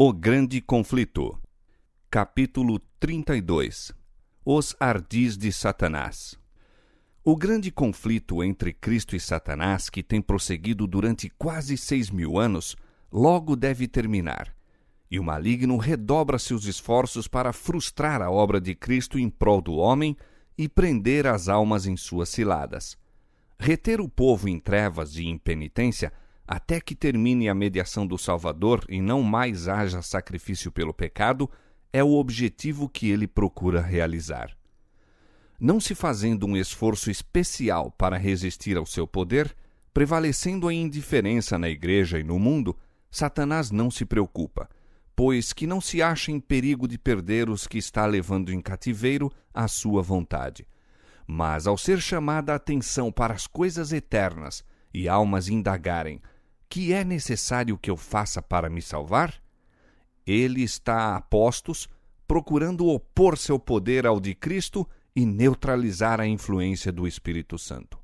O Grande Conflito. Capítulo 32. Os ardis de Satanás. O grande conflito entre Cristo e Satanás, que tem prosseguido durante quase 6.000 anos, logo deve terminar, e o maligno redobra seus esforços para frustrar a obra de Cristo em prol do homem e prender as almas em suas ciladas. Reter o povo em trevas e impenitência até que termine a mediação do Salvador e não mais haja sacrifício pelo pecado, é o objetivo que ele procura realizar. Não se fazendo um esforço especial para resistir ao seu poder, prevalecendo a indiferença na igreja e no mundo, Satanás não se preocupa, pois que não se acha em perigo de perder os que está levando em cativeiro à sua vontade. Mas ao ser chamada a atenção para as coisas eternas e almas indagarem: que é necessário que eu faça para me salvar? Ele está a postos, procurando opor seu poder ao de Cristo e neutralizar a influência do Espírito Santo.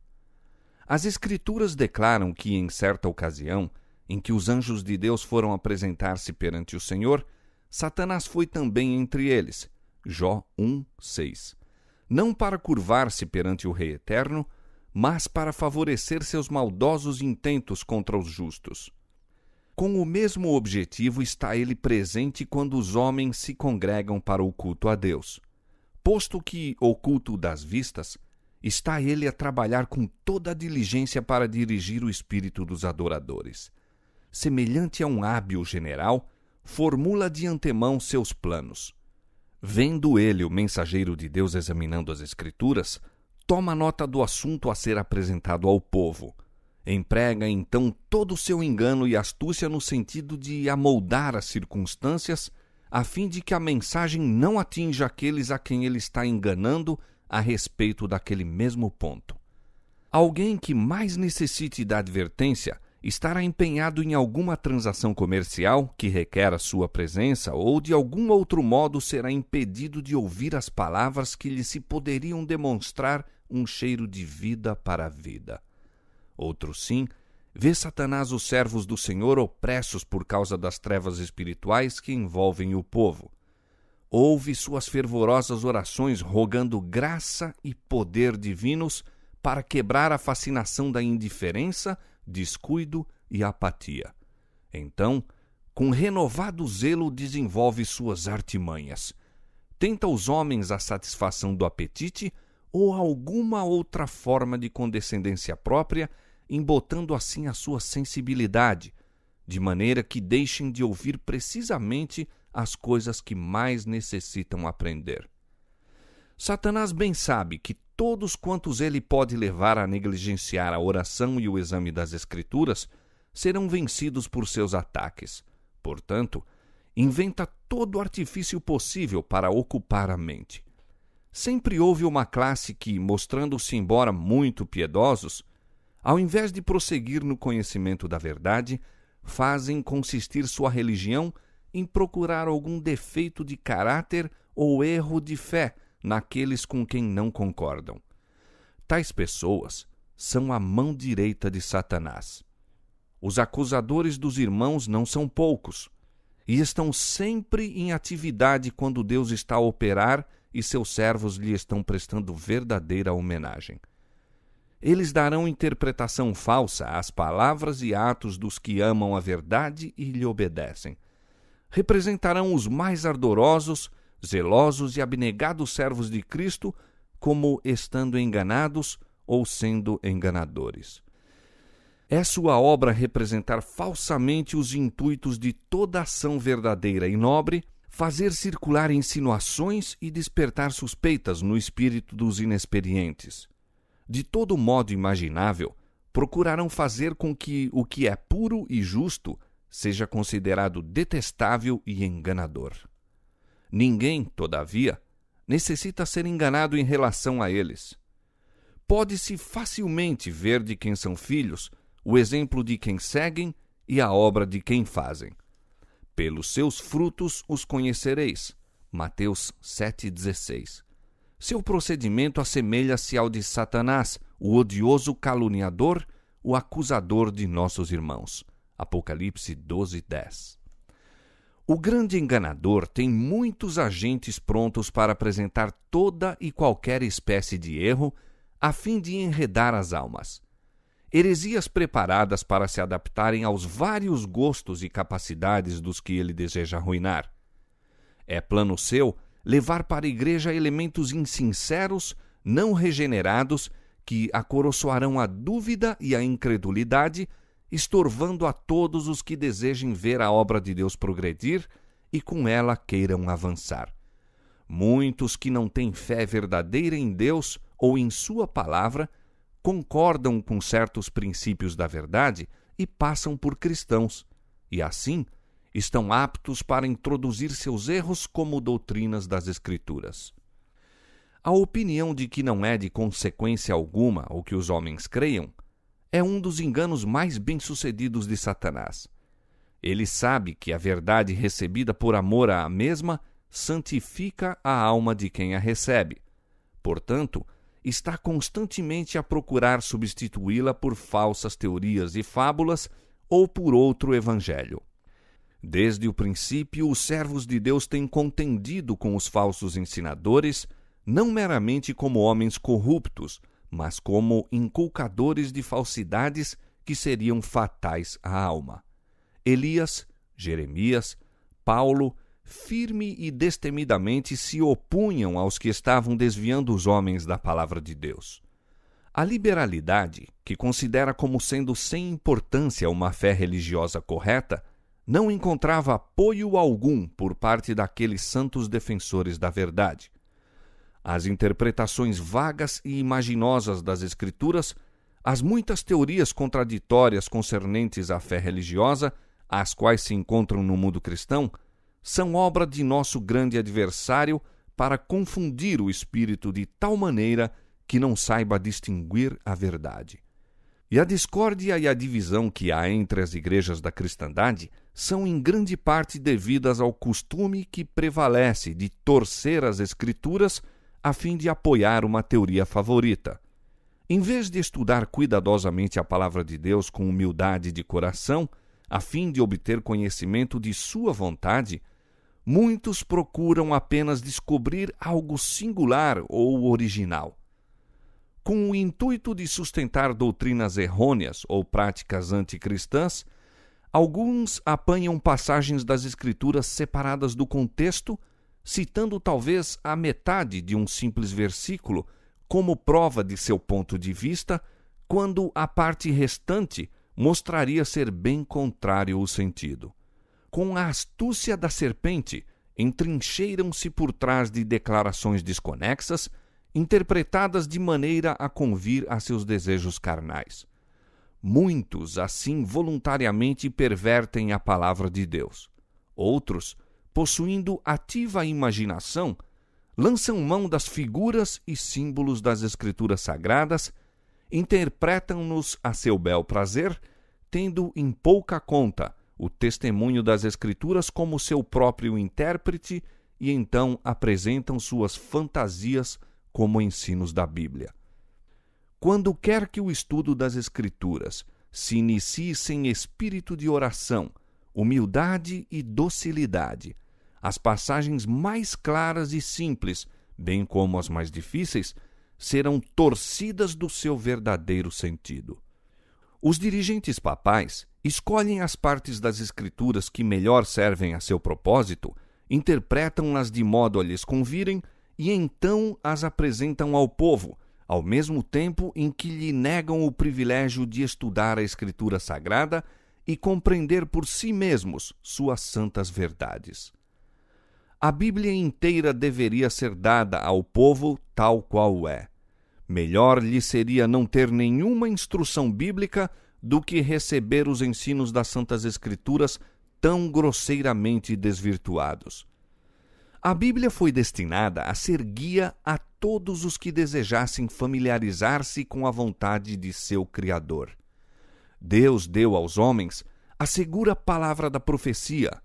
As Escrituras declaram que, em certa ocasião, em que os anjos de Deus foram apresentar-se perante o Senhor, Satanás foi também entre eles. Jó 1:6. Não para curvar-se perante o Rei Eterno, mas para favorecer seus maldosos intentos contra os justos. Com o mesmo objetivo está ele presente quando os homens se congregam para o culto a Deus. Posto que o culto das vistas, está ele a trabalhar com toda a diligência para dirigir o espírito dos adoradores. Semelhante a um hábil general, formula de antemão seus planos. Vendo ele o mensageiro de Deus examinando as Escrituras, toma nota do assunto a ser apresentado ao povo. Emprega então todo o seu engano e astúcia no sentido de amoldar as circunstâncias, a fim de que a mensagem não atinja aqueles a quem ele está enganando a respeito daquele mesmo ponto. Alguém que mais necessite da advertência estará empenhado em alguma transação comercial que requer a sua presença ou de algum outro modo será impedido de ouvir as palavras que lhe se poderiam demonstrar um cheiro de vida para a vida. Outro sim, vê Satanás os servos do Senhor opressos por causa das trevas espirituais que envolvem o povo. Ouve suas fervorosas orações rogando graça e poder divinos para quebrar a fascinação da indiferença, descuido e apatia. Então, com renovado zelo desenvolve suas artimanhas. Tenta os homens a satisfação do apetite ou alguma outra forma de condescendência própria, embotando assim a sua sensibilidade, de maneira que deixem de ouvir precisamente as coisas que mais necessitam aprender. Satanás bem sabe que todos quantos ele pode levar a negligenciar a oração e o exame das Escrituras serão vencidos por seus ataques. Portanto, inventa todo o artifício possível para ocupar a mente. Sempre houve uma classe que, mostrando-se embora muito piedosos, ao invés de prosseguir no conhecimento da verdade, fazem consistir sua religião em procurar algum defeito de caráter ou erro de fé naqueles com quem não concordam. Tais pessoas são a mão direita de Satanás. Os acusadores dos irmãos não são poucos, e estão sempre em atividade quando Deus está a operar e seus servos lhe estão prestando verdadeira homenagem. Eles darão interpretação falsa às palavras e atos dos que amam a verdade e lhe obedecem. Representarão os mais ardorosos, zelosos e abnegados servos de Cristo como estando enganados ou sendo enganadores. É sua obra representar falsamente os intuitos de toda ação verdadeira e nobre, fazer circular insinuações e despertar suspeitas no espírito dos inexperientes. De todo modo imaginável, procurarão fazer com que o que é puro e justo seja considerado detestável e enganador. Ninguém, todavia, necessita ser enganado em relação a eles. Pode-se facilmente ver de quem são filhos o exemplo de quem seguem e a obra de quem fazem. Pelos seus frutos os conhecereis. Mateus 7,16. Seu procedimento assemelha-se ao de Satanás, o odioso caluniador, o acusador de nossos irmãos. Apocalipse 12:10. O grande enganador tem muitos agentes prontos para apresentar toda e qualquer espécie de erro, a fim de enredar as almas. Heresias preparadas para se adaptarem aos vários gostos e capacidades dos que ele deseja arruinar. É plano seu levar para a igreja elementos insinceros, não regenerados, que acoroçoarão a dúvida e a incredulidade, estorvando a todos os que desejem ver a obra de Deus progredir e com ela queiram avançar. Muitos que não têm fé verdadeira em Deus ou em sua palavra concordam com certos princípios da verdade e passam por cristãos, e assim estão aptos para introduzir seus erros como doutrinas das Escrituras. A opinião de que não é de consequência alguma o que os homens creiam é um dos enganos mais bem-sucedidos de Satanás. Ele sabe que a verdade recebida por amor à mesma santifica a alma de quem a recebe. Portanto, está constantemente a procurar substituí-la por falsas teorias e fábulas ou por outro evangelho. Desde o princípio, os servos de Deus têm contendido com os falsos ensinadores, não meramente como homens corruptos, mas como inculcadores de falsidades que seriam fatais à alma. Elias, Jeremias, Paulo, firme e destemidamente se opunham aos que estavam desviando os homens da palavra de Deus. A liberalidade, que considera como sendo sem importância uma fé religiosa correta, não encontrava apoio algum por parte daqueles santos defensores da verdade. As interpretações vagas e imaginosas das Escrituras, as muitas teorias contraditórias concernentes à fé religiosa, as quais se encontram no mundo cristão, são obra de nosso grande adversário para confundir o espírito de tal maneira que não saiba distinguir a verdade. E a discórdia e a divisão que há entre as igrejas da cristandade são em grande parte devidas ao costume que prevalece de torcer as Escrituras a fim de apoiar uma teoria favorita. Em vez de estudar cuidadosamente a palavra de Deus com humildade de coração, a fim de obter conhecimento de sua vontade, muitos procuram apenas descobrir algo singular ou original. Com o intuito de sustentar doutrinas errôneas ou práticas anticristãs, alguns apanham passagens das Escrituras separadas do contexto, citando talvez a metade de um simples versículo como prova de seu ponto de vista, quando a parte restante mostraria ser bem contrário o sentido. Com a astúcia da serpente, entrincheiram-se por trás de declarações desconexas, interpretadas de maneira a convir a seus desejos carnais. Muitos, assim, voluntariamente pervertem a palavra de Deus. Outros, possuindo ativa imaginação, lançam mão das figuras e símbolos das Escrituras Sagradas, interpretam-nos a seu bel prazer, tendo em pouca conta o testemunho das Escrituras como seu próprio intérprete e então apresentam suas fantasias como ensinos da Bíblia. Quando quer que o estudo das Escrituras se inicie sem espírito de oração, humildade e docilidade, as passagens mais claras e simples, bem como as mais difíceis, serão torcidas do seu verdadeiro sentido. Os dirigentes papais escolhem as partes das Escrituras que melhor servem a seu propósito, interpretam-nas de modo a lhes convirem e então as apresentam ao povo, ao mesmo tempo em que lhe negam o privilégio de estudar a Escritura Sagrada e compreender por si mesmos suas santas verdades. A Bíblia inteira deveria ser dada ao povo tal qual é. Melhor lhe seria não ter nenhuma instrução bíblica do que receber os ensinos das Santas Escrituras tão grosseiramente desvirtuados. A Bíblia foi destinada a ser guia a todos os que desejassem familiarizar-se com a vontade de seu Criador. Deus deu aos homens a segura palavra da profecia.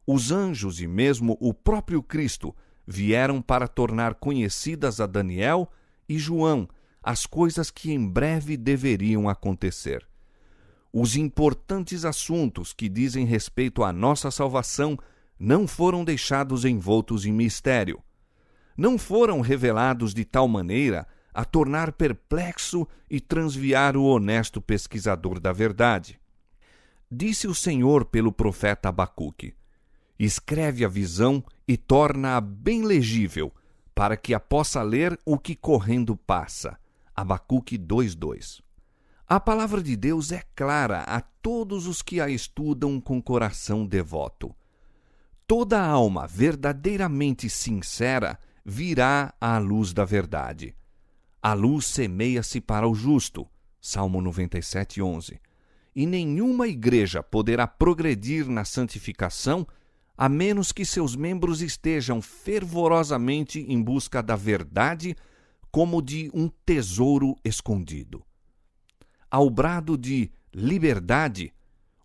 Os anjos e mesmo o próprio Cristo vieram para tornar conhecidas a Daniel e João as coisas que em breve deveriam acontecer. Os importantes assuntos que dizem respeito à nossa salvação não foram deixados envoltos em mistério. Não foram revelados de tal maneira a tornar perplexo e transviar o honesto pesquisador da verdade. Disse o Senhor pelo profeta Abacuque: escreve a visão e torna-a bem legível, para que a possa ler o que correndo passa. Abacuque 2:2. A palavra de Deus é clara a todos os que a estudam com coração devoto. Toda alma verdadeiramente sincera virá à luz da verdade. A luz semeia-se para o justo. Salmo 97:11. E nenhuma igreja poderá progredir na santificação a menos que seus membros estejam fervorosamente em busca da verdade como de um tesouro escondido. Ao brado de liberdade,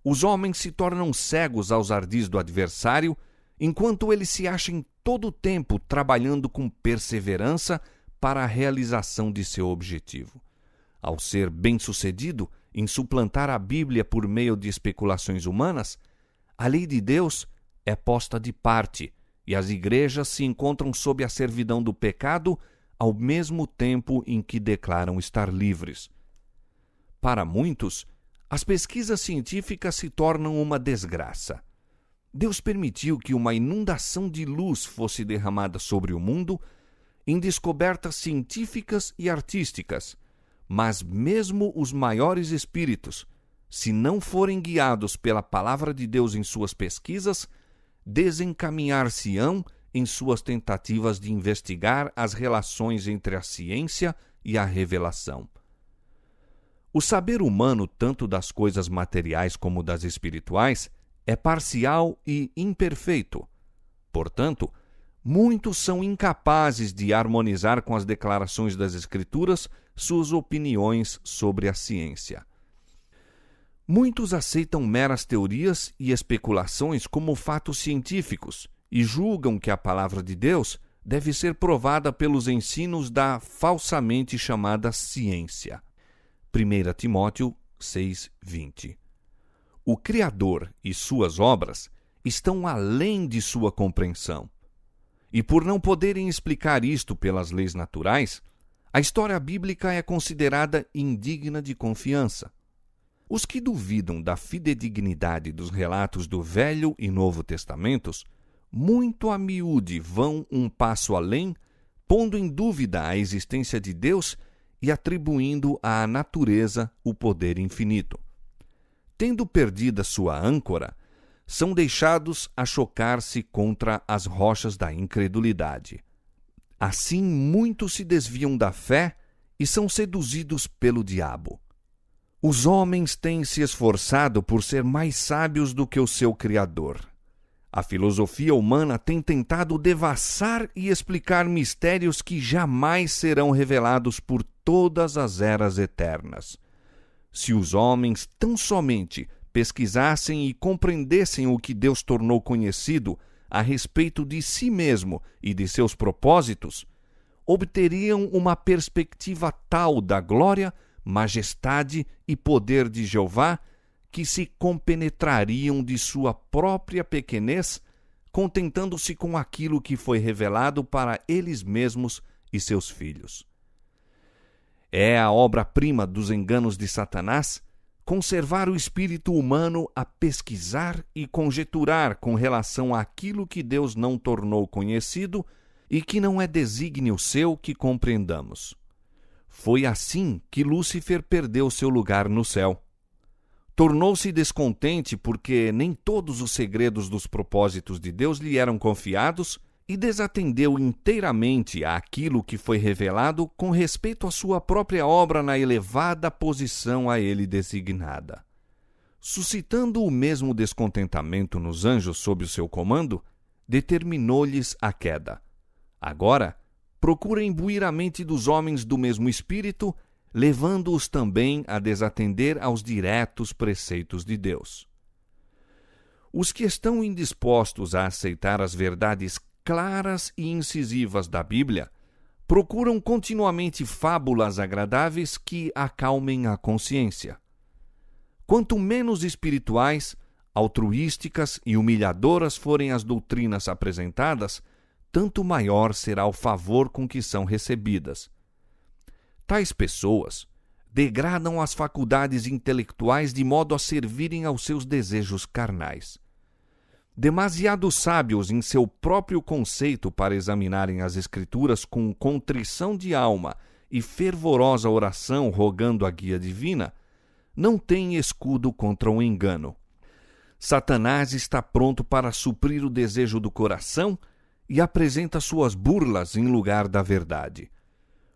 os homens se tornam cegos aos ardis do adversário, enquanto ele se acha em todo o tempo trabalhando com perseverança para a realização de seu objetivo. Ao ser bem-sucedido em suplantar a Bíblia por meio de especulações humanas, a lei de Deus é posta de parte e as igrejas se encontram sob a servidão do pecado ao mesmo tempo em que declaram estar livres. Para muitos, as pesquisas científicas se tornam uma desgraça. Deus permitiu que uma inundação de luz fosse derramada sobre o mundo em descobertas científicas e artísticas, mas mesmo os maiores espíritos, se não forem guiados pela palavra de Deus em suas pesquisas, desencaminhar-se-ão em suas tentativas de investigar as relações entre a ciência e a revelação. O saber humano, tanto das coisas materiais como das espirituais, é parcial e imperfeito. Portanto, muitos são incapazes de harmonizar com as declarações das Escrituras suas opiniões sobre a ciência. Muitos aceitam meras teorias e especulações como fatos científicos e julgam que a palavra de Deus deve ser provada pelos ensinos da falsamente chamada ciência. 1 Timóteo 6:20. O Criador e suas obras estão além de sua compreensão. E por não poderem explicar isto pelas leis naturais, a história bíblica é considerada indigna de confiança. Os que duvidam da fidedignidade dos relatos do Velho e Novo Testamentos, muito a miúde vão um passo além, pondo em dúvida a existência de Deus e atribuindo à natureza o poder infinito. Tendo perdida sua âncora, são deixados a chocar-se contra as rochas da incredulidade. Assim, muitos se desviam da fé e são seduzidos pelo diabo. Os homens têm se esforçado por ser mais sábios do que o seu Criador. A filosofia humana tem tentado devassar e explicar mistérios que jamais serão revelados por todas as eras eternas. Se os homens tão somente pesquisassem e compreendessem o que Deus tornou conhecido a respeito de si mesmo e de seus propósitos, obteriam uma perspectiva tal da glória, majestade e poder de Jeová que se compenetrariam de sua própria pequenez, contentando-se com aquilo que foi revelado para eles mesmos e seus filhos. É a obra-prima dos enganos de Satanás conservar o espírito humano a pesquisar e conjeturar com relação àquilo que Deus não tornou conhecido e que não é desígnio seu que compreendamos. Foi assim que Lúcifer perdeu seu lugar no céu. Tornou-se descontente porque nem todos os segredos dos propósitos de Deus lhe eram confiados e desatendeu inteiramente àquilo que foi revelado com respeito à sua própria obra na elevada posição a ele designada. Suscitando o mesmo descontentamento nos anjos sob o seu comando, determinou-lhes a queda. Agora, procura imbuir a mente dos homens do mesmo espírito, levando-os também a desatender aos diretos preceitos de Deus. Os que estão indispostos a aceitar as verdades claras e incisivas da Bíblia procuram continuamente fábulas agradáveis que acalmem a consciência. Quanto menos espirituais, altruísticas e humilhadoras forem as doutrinas apresentadas, tanto maior será o favor com que são recebidas. Tais pessoas degradam as faculdades intelectuais de modo a servirem aos seus desejos carnais. Demasiado sábios em seu próprio conceito para examinarem as Escrituras com contrição de alma e fervorosa oração rogando a guia divina, não têm escudo contra o engano. Satanás está pronto para suprir o desejo do coração e apresenta suas burlas em lugar da verdade.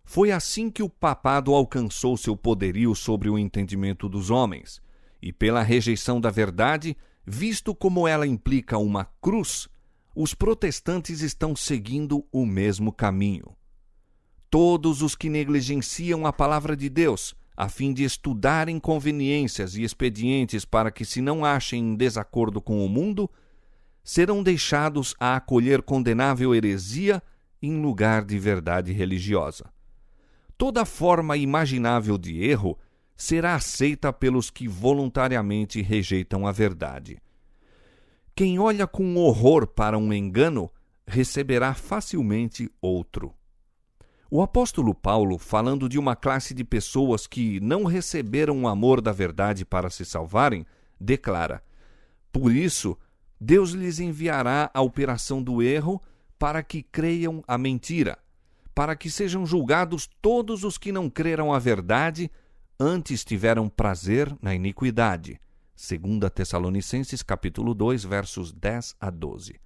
Foi assim que o papado alcançou seu poderio sobre o entendimento dos homens, e pela rejeição da verdade, visto como ela implica uma cruz, os protestantes estão seguindo o mesmo caminho. Todos os que negligenciam a palavra de Deus, a fim de estudarem conveniências e expedientes para que se não achem em desacordo com o mundo, serão deixados a acolher condenável heresia em lugar de verdade religiosa. Toda forma imaginável de erro será aceita pelos que voluntariamente rejeitam a verdade. Quem olha com horror para um engano, receberá facilmente outro. O apóstolo Paulo, falando de uma classe de pessoas que não receberam o amor da verdade para se salvarem, declara: por isso, Deus lhes enviará a operação do erro para que creiam a mentira, para que sejam julgados todos os que não creram a verdade, antes tiveram prazer na iniquidade. 2 Tessalonicenses capítulo 2, versos 10 a 12.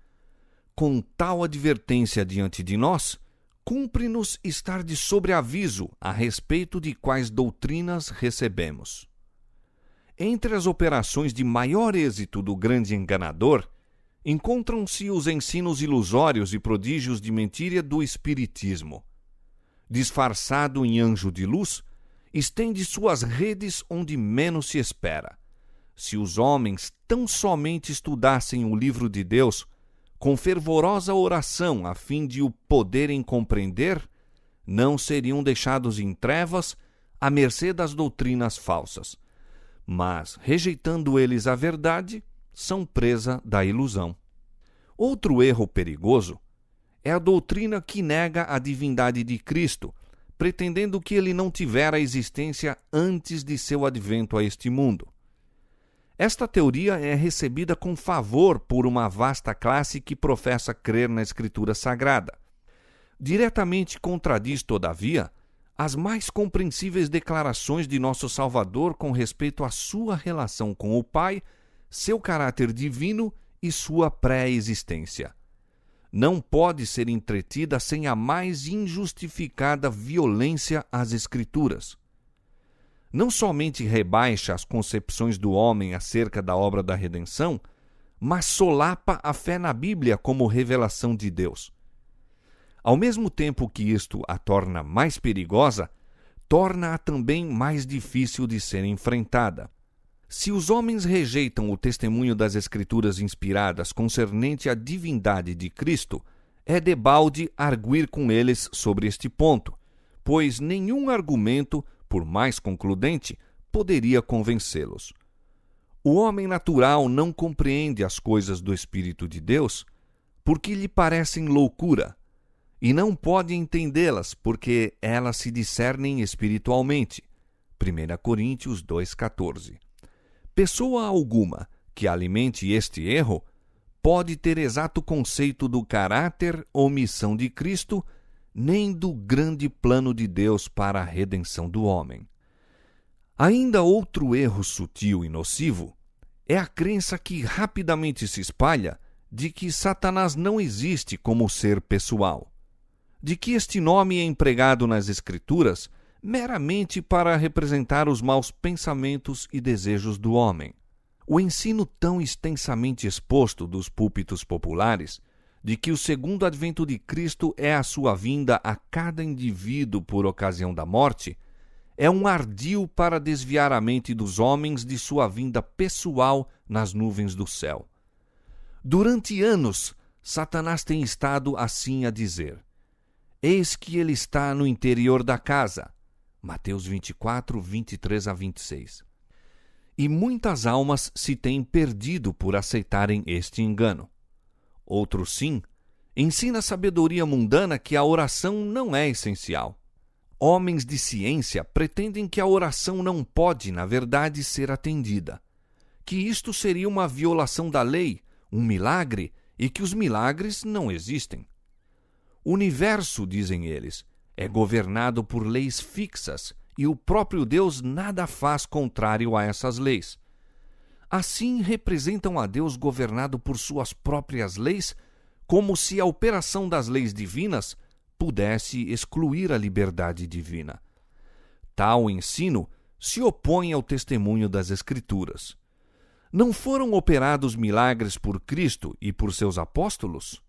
Com tal advertência diante de nós, cumpre-nos estar de sobreaviso a respeito de quais doutrinas recebemos. Entre as operações de maior êxito do grande enganador, encontram-se os ensinos ilusórios e prodígios de mentira do espiritismo. Disfarçado em anjo de luz, estende suas redes onde menos se espera. Se os homens tão somente estudassem o livro de Deus, com fervorosa oração a fim de o poderem compreender, não seriam deixados em trevas à mercê das doutrinas falsas. Mas, rejeitando eles a verdade, são presa da ilusão. Outro erro perigoso é a doutrina que nega a divindade de Cristo, pretendendo que ele não tivera existência antes de seu advento a este mundo. Esta teoria é recebida com favor por uma vasta classe que professa crer na Escritura Sagrada. Diretamente contradiz, todavia, as mais compreensíveis declarações de nosso Salvador com respeito à sua relação com o Pai, seu caráter divino e sua pré-existência. Não pode ser entretida sem a mais injustificada violência às Escrituras. Não somente rebaixa as concepções do homem acerca da obra da redenção, mas solapa a fé na Bíblia como revelação de Deus. Ao mesmo tempo que isto a torna mais perigosa, torna-a também mais difícil de ser enfrentada. Se os homens rejeitam o testemunho das Escrituras inspiradas concernente à divindade de Cristo, é debalde arguir com eles sobre este ponto, pois nenhum argumento, por mais concludente, poderia convencê-los. O homem natural não compreende as coisas do Espírito de Deus porque lhe parecem loucura, e não pode entendê-las porque elas se discernem espiritualmente. 1 Coríntios 2,14. Pessoa alguma que alimente este erro pode ter exato conceito do caráter ou missão de Cristo, nem do grande plano de Deus para a redenção do homem. Ainda outro erro sutil e nocivo é a crença que rapidamente se espalha de que Satanás não existe como ser pessoal, de que este nome é empregado nas Escrituras meramente para representar os maus pensamentos e desejos do homem. O ensino tão extensamente exposto dos púlpitos populares de que o segundo advento de Cristo é a sua vinda a cada indivíduo por ocasião da morte, é um ardil para desviar a mente dos homens de sua vinda pessoal nas nuvens do céu. Durante anos, Satanás tem estado assim a dizer: eis que ele está no interior da casa. Mateus 24, 23 a 26. e muitas almas se têm perdido por aceitarem este engano. Outros, sim, ensina a sabedoria mundana que a oração não é essencial. Homens de ciência pretendem que a oração não pode, na verdade, ser atendida, que isto seria uma violação da lei, um milagre, e que os milagres não existem. O universo, dizem eles, é governado por leis fixas e o próprio Deus nada faz contrário a essas leis. Assim, representam a Deus governado por suas próprias leis, como se a operação das leis divinas pudesse excluir a liberdade divina. Tal ensino se opõe ao testemunho das Escrituras. Não foram operados milagres por Cristo e por seus apóstolos?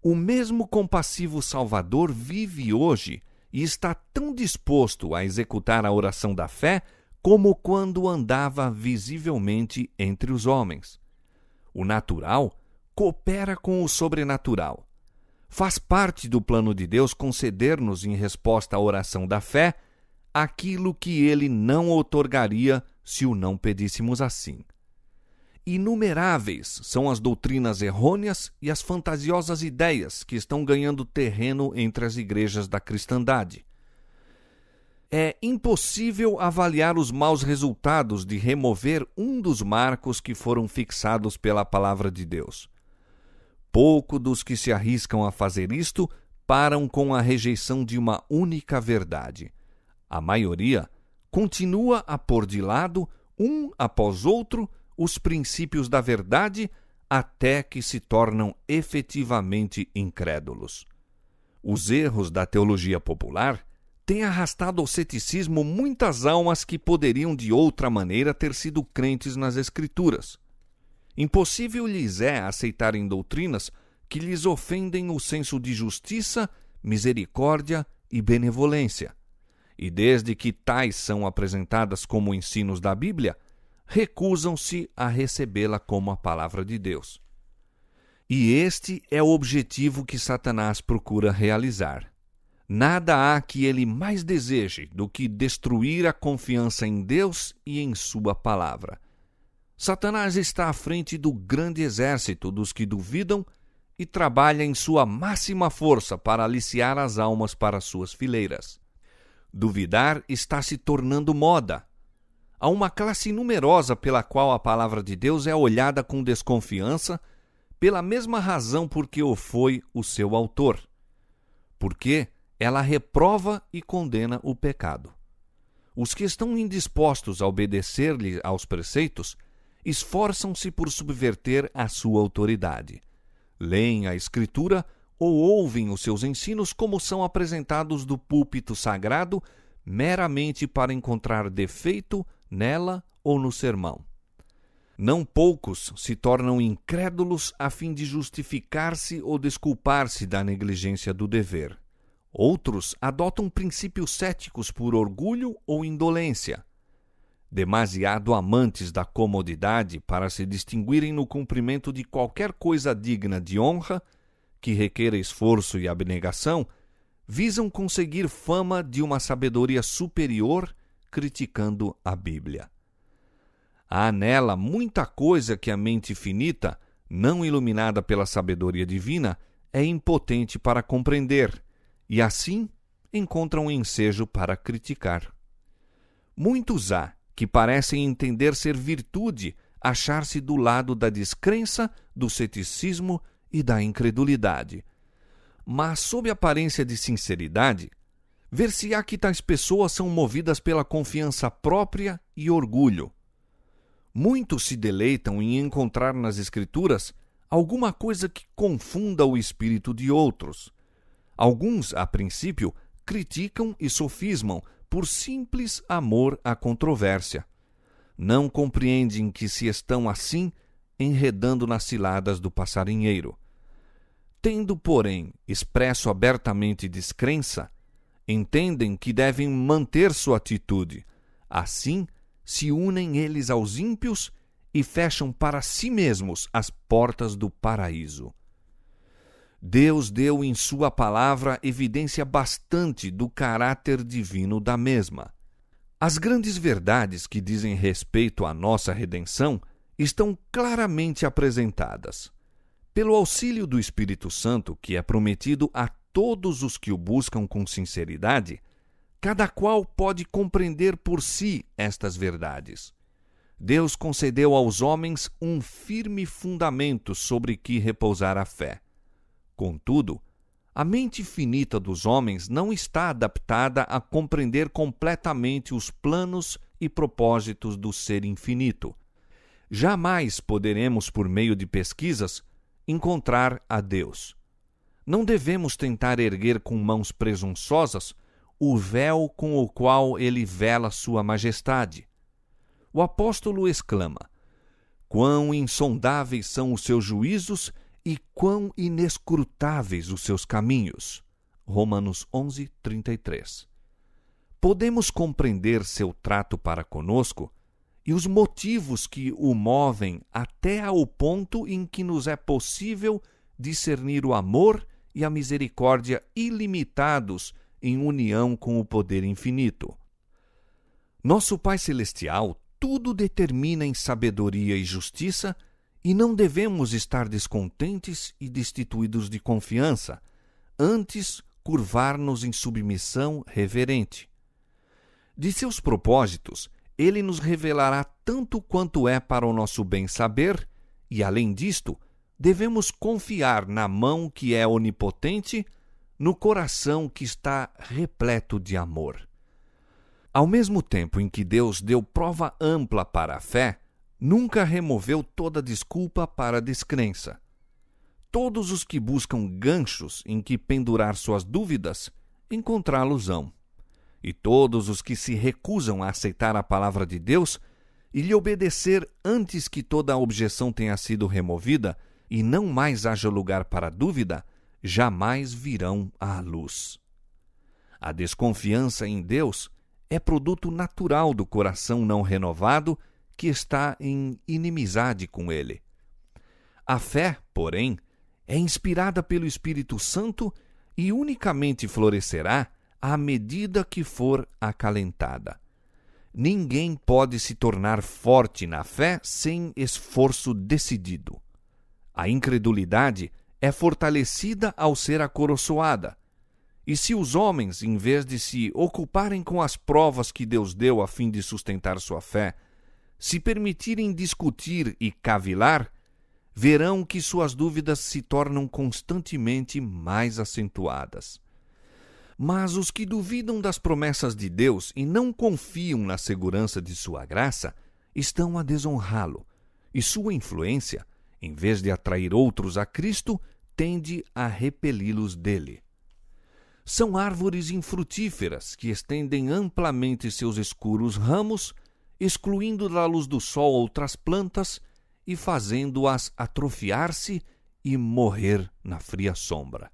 O mesmo compassivo Salvador vive hoje e está tão disposto a executar a oração da fé como quando andava visivelmente entre os homens. O natural coopera com o sobrenatural. Faz parte do plano de Deus conceder-nos, em resposta à oração da fé, aquilo que Ele não outorgaria se o não pedíssemos assim. Inumeráveis são as doutrinas errôneas e as fantasiosas ideias que estão ganhando terreno entre as igrejas da cristandade. É impossível avaliar os maus resultados de remover um dos marcos que foram fixados pela palavra de Deus. Pouco dos que se arriscam a fazer isto param com a rejeição de uma única verdade. A maioria continua a pôr de lado, um após outro, os princípios da verdade até que se tornam efetivamente incrédulos. Os erros da teologia popular têm arrastado ao ceticismo muitas almas que poderiam de outra maneira ter sido crentes nas Escrituras. Impossível lhes é aceitarem doutrinas que lhes ofendem o senso de justiça, misericórdia e benevolência. E desde que tais são apresentadas como ensinos da Bíblia, recusam-se a recebê-la como a palavra de Deus. E este é o objetivo que Satanás procura realizar. Nada há que ele mais deseje do que destruir a confiança em Deus e em sua palavra. Satanás está à frente do grande exército dos que duvidam e trabalha em sua máxima força para aliciar as almas para suas fileiras. Duvidar está se tornando moda. Há uma classe numerosa pela qual a palavra de Deus é olhada com desconfiança, pela mesma razão por que o foi o seu autor. Porque ela reprova e condena o pecado. Os que estão indispostos a obedecer-lhe aos preceitos esforçam-se por subverter a sua autoridade. Leem a Escritura ou ouvem os seus ensinos como são apresentados do púlpito sagrado, meramente para encontrar defeito nela ou no sermão. Não poucos se tornam incrédulos a fim de justificar-se ou desculpar-se da negligência do dever. Outros adotam princípios céticos por orgulho ou indolência. Demasiado amantes da comodidade para se distinguirem no cumprimento de qualquer coisa digna de honra, que requer esforço e abnegação, visam conseguir fama de uma sabedoria superior, criticando a Bíblia. Há nela muita coisa que a mente finita, não iluminada pela sabedoria divina, é impotente para compreender, e assim encontram ensejo para criticar. Muitos há que parecem entender ser virtude achar-se do lado da descrença, do ceticismo e da incredulidade. Mas, sob aparência de sinceridade, ver-se-á que tais pessoas são movidas pela confiança própria e orgulho. Muitos se deleitam em encontrar nas Escrituras alguma coisa que confunda o espírito de outros. Alguns, a princípio, criticam e sofismam por simples amor à controvérsia. Não compreendem que se estão assim enredando nas ciladas do passarinheiro. Tendo, porém, expresso abertamente descrença, entendem que devem manter sua atitude. Assim, se unem eles aos ímpios e fecham para si mesmos as portas do paraíso. Deus deu em sua palavra evidência bastante do caráter divino da mesma. As grandes verdades que dizem respeito à nossa redenção estão claramente apresentadas. Pelo auxílio do Espírito Santo, que é prometido a todos os que o buscam com sinceridade, cada qual pode compreender por si estas verdades. Deus concedeu aos homens um firme fundamento sobre que repousar a fé. Contudo, a mente finita dos homens não está adaptada a compreender completamente os planos e propósitos do Ser infinito. Jamais poderemos, por meio de pesquisas, encontrar a Deus. Não devemos tentar erguer com mãos presunçosas o véu com o qual ele vela sua majestade. O apóstolo exclama: quão insondáveis são os seus juízos e quão inescrutáveis os seus caminhos. Romanos 11:33. Podemos compreender seu trato para conosco e os motivos que o movem até ao ponto em que nos é possível discernir o amor e a misericórdia ilimitados em união com o poder infinito. Nosso Pai Celestial tudo determina em sabedoria e justiça, e não devemos estar descontentes e destituídos de confiança, antes curvar-nos em submissão reverente. De seus propósitos, ele nos revelará tanto quanto é para o nosso bem saber, e além disto, devemos confiar na mão que é onipotente, no coração que está repleto de amor. Ao mesmo tempo em que Deus deu prova ampla para a fé, nunca removeu toda desculpa para a descrença. Todos os que buscam ganchos em que pendurar suas dúvidas, encontrá-los-ão. E todos os que se recusam a aceitar a palavra de Deus e lhe obedecer antes que toda a objeção tenha sido removida e não mais haja lugar para dúvida, jamais virão à luz. A desconfiança em Deus é produto natural do coração não renovado que está em inimizade com ele. A fé, porém, é inspirada pelo Espírito Santo e unicamente florescerá à medida que for acalentada. Ninguém pode se tornar forte na fé sem esforço decidido. A incredulidade é fortalecida ao ser acoroçoada. E se os homens, em vez de se ocuparem com as provas que Deus deu a fim de sustentar sua fé, se permitirem discutir e cavilar, verão que suas dúvidas se tornam constantemente mais acentuadas. Mas os que duvidam das promessas de Deus e não confiam na segurança de sua graça, estão a desonrá-lo, e sua influência, em vez de atrair outros a Cristo, tende a repeli-los dele. São árvores infrutíferas que estendem amplamente seus escuros ramos, excluindo da luz do sol outras plantas e fazendo-as atrofiar-se e morrer na fria sombra.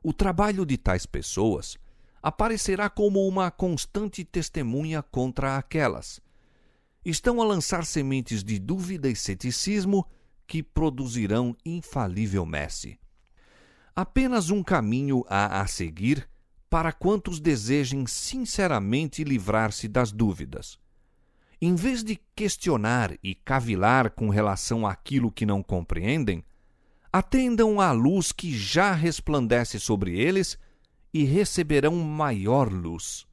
O trabalho de tais pessoas aparecerá como uma constante testemunha contra aquelas. Estão a lançar sementes de dúvida e ceticismo que produzirão infalível messe. Apenas um caminho há a seguir para quantos desejem sinceramente livrar-se das dúvidas. Em vez de questionar e cavilar com relação àquilo que não compreendem, atendam à luz que já resplandece sobre eles e receberão maior luz.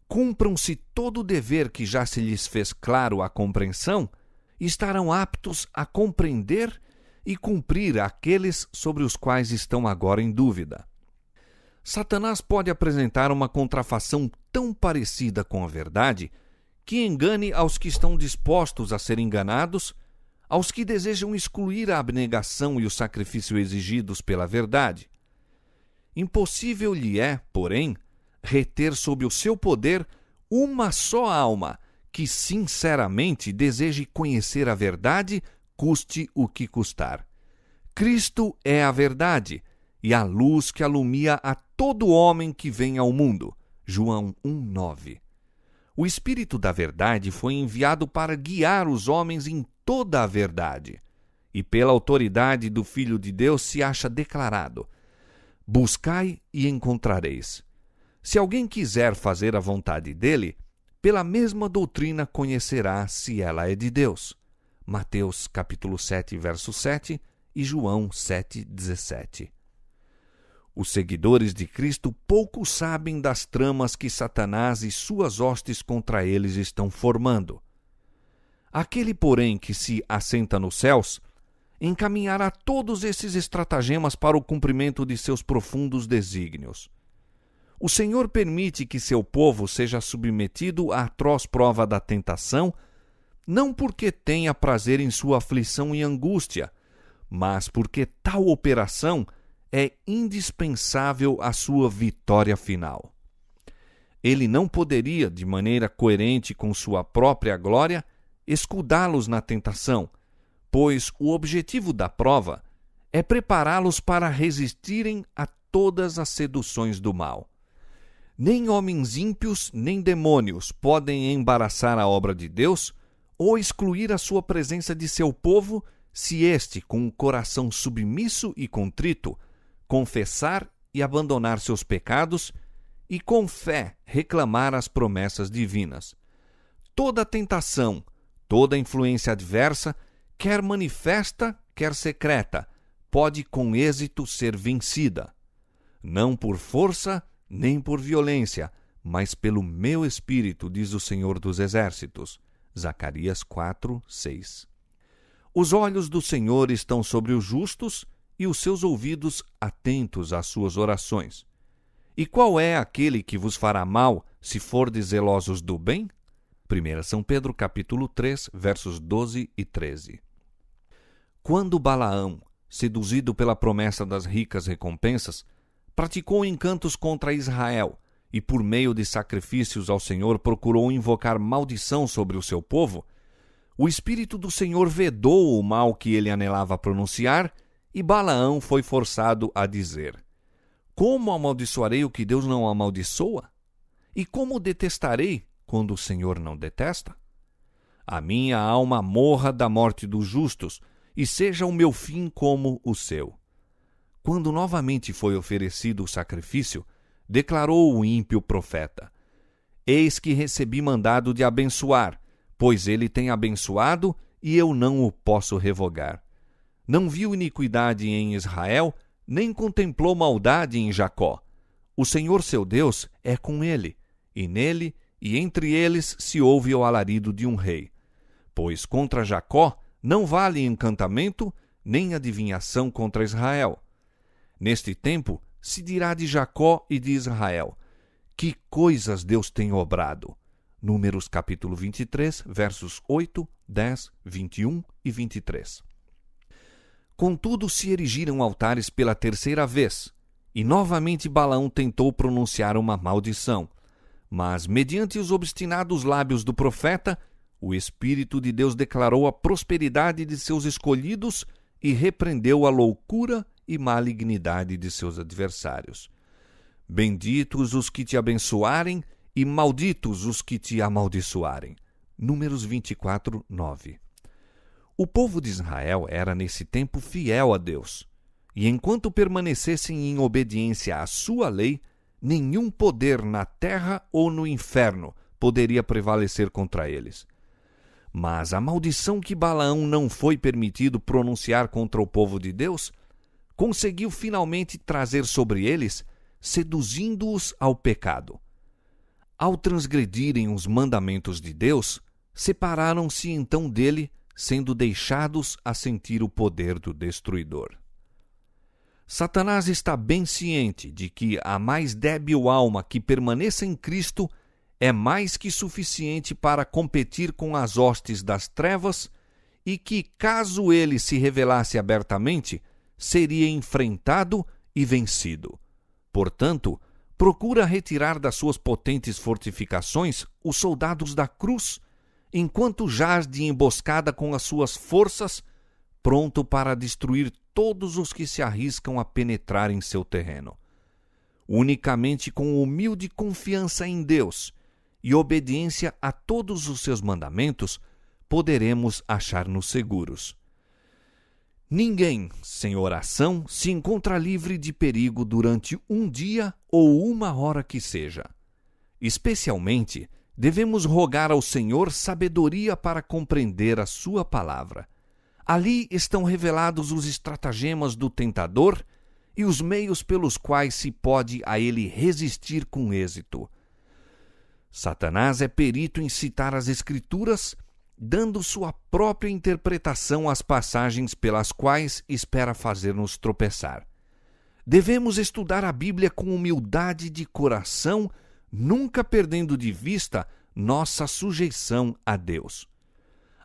Cumpram-se todo o dever que já se lhes fez claro à compreensão e estarão aptos a compreender e cumprir aqueles sobre os quais estão agora em dúvida. Satanás pode apresentar uma contrafação tão parecida com a verdade que engane aos que estão dispostos a ser enganados, aos que desejam excluir a abnegação e o sacrifício exigidos pela verdade. Impossível lhe é, porém, reter sob o seu poder uma só alma que sinceramente deseje conhecer a verdade, custe o que custar. Cristo é a verdade e a luz que alumia a todo homem que vem ao mundo. João 1:9. O Espírito da verdade foi enviado para guiar os homens em toda a verdade, e pela autoridade do Filho de Deus se acha declarado: buscai e encontrareis. Se alguém quiser fazer a vontade dele, pela mesma doutrina conhecerá se ela é de Deus. Mateus capítulo 7, verso 7 e João 7:17. Os seguidores de Cristo pouco sabem das tramas que Satanás e suas hostes contra eles estão formando. Aquele, porém, que se assenta nos céus, encaminhará todos esses estratagemas para o cumprimento de seus profundos desígnios. O Senhor permite que seu povo seja submetido à atroz prova da tentação, não porque tenha prazer em sua aflição e angústia, mas porque tal operação é indispensável à sua vitória final. Ele não poderia, de maneira coerente com sua própria glória, escudá-los na tentação, pois o objetivo da prova é prepará-los para resistirem a todas as seduções do mal. Nem homens ímpios, nem demônios podem embaraçar a obra de Deus ou excluir a sua presença de seu povo, se este, com um coração submisso e contrito, confessar e abandonar seus pecados e, com fé, reclamar as promessas divinas. Toda tentação, toda influência adversa, quer manifesta, quer secreta, pode com êxito ser vencida. Não por força, nem por violência, mas pelo meu Espírito, diz o Senhor dos Exércitos. Zacarias 4, 6. Os olhos do Senhor estão sobre os justos e os seus ouvidos atentos às suas orações. E qual é aquele que vos fará mal, se fordes zelosos do bem? 1 São Pedro capítulo 3, versos 12 e 13. Quando Balaão, seduzido pela promessa das ricas recompensas, praticou encantos contra Israel e, por meio de sacrifícios ao Senhor, procurou invocar maldição sobre o seu povo, o Espírito do Senhor vedou o mal que ele anelava pronunciar e Balaão foi forçado a dizer: Como amaldiçoarei o que Deus não amaldiçoa? E como detestarei quando o Senhor não detesta? A minha alma morra da morte dos justos e seja o meu fim como o seu. Quando novamente foi oferecido o sacrifício, declarou o ímpio profeta: Eis que recebi mandado de abençoar, pois ele tem abençoado e eu não o posso revogar. Não viu iniquidade em Israel, nem contemplou maldade em Jacó. O Senhor seu Deus é com ele, e nele e entre eles se ouve o alarido de um rei. Pois contra Jacó não vale encantamento, nem adivinhação contra Israel. Neste tempo se dirá de Jacó e de Israel: Que coisas Deus tem obrado! Números capítulo 23, versos 8, 10, 21 e 23. Contudo se erigiram altares pela terceira vez, e novamente Balaão tentou pronunciar uma maldição. Mas, mediante os obstinados lábios do profeta, o Espírito de Deus declarou a prosperidade de seus escolhidos e repreendeu a loucura e malignidade de seus adversários. Benditos os que te abençoarem e malditos os que te amaldiçoarem. Números 24, 9. O povo de Israel era nesse tempo fiel a Deus, e enquanto permanecessem em obediência à sua lei, nenhum poder na terra ou no inferno poderia prevalecer contra eles. Mas a maldição que Balaão não foi permitido pronunciar contra o povo de Deus conseguiu finalmente trazer sobre eles, seduzindo-os ao pecado. Ao transgredirem os mandamentos de Deus, separaram-se então dele, sendo deixados a sentir o poder do destruidor. Satanás está bem ciente de que a mais débil alma que permaneça em Cristo é mais que suficiente para competir com as hostes das trevas e que, caso ele se revelasse abertamente, seria enfrentado e vencido. Portanto, procura retirar das suas potentes fortificações os soldados da cruz, enquanto jaz de emboscada com as suas forças, pronto para destruir todos os que se arriscam a penetrar em seu terreno. Unicamente com humilde confiança em Deus e obediência a todos os seus mandamentos, poderemos achar-nos seguros. Ninguém, sem oração, se encontra livre de perigo durante um dia ou uma hora que seja. Especialmente, Devemos rogar ao Senhor sabedoria para compreender a sua palavra. Ali estão revelados os estratagemas do tentador e os meios pelos quais se pode a ele resistir com êxito. Satanás é perito em citar as Escrituras, dando sua própria interpretação às passagens pelas quais espera fazer-nos tropeçar. Devemos estudar a Bíblia com humildade de coração, nunca perdendo de vista nossa sujeição a Deus.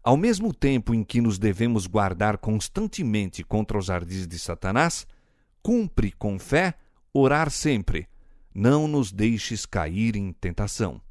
Ao mesmo tempo em que nos devemos guardar constantemente contra os ardis de Satanás, cumpre com fé orar sempre. Não nos deixes cair em tentação.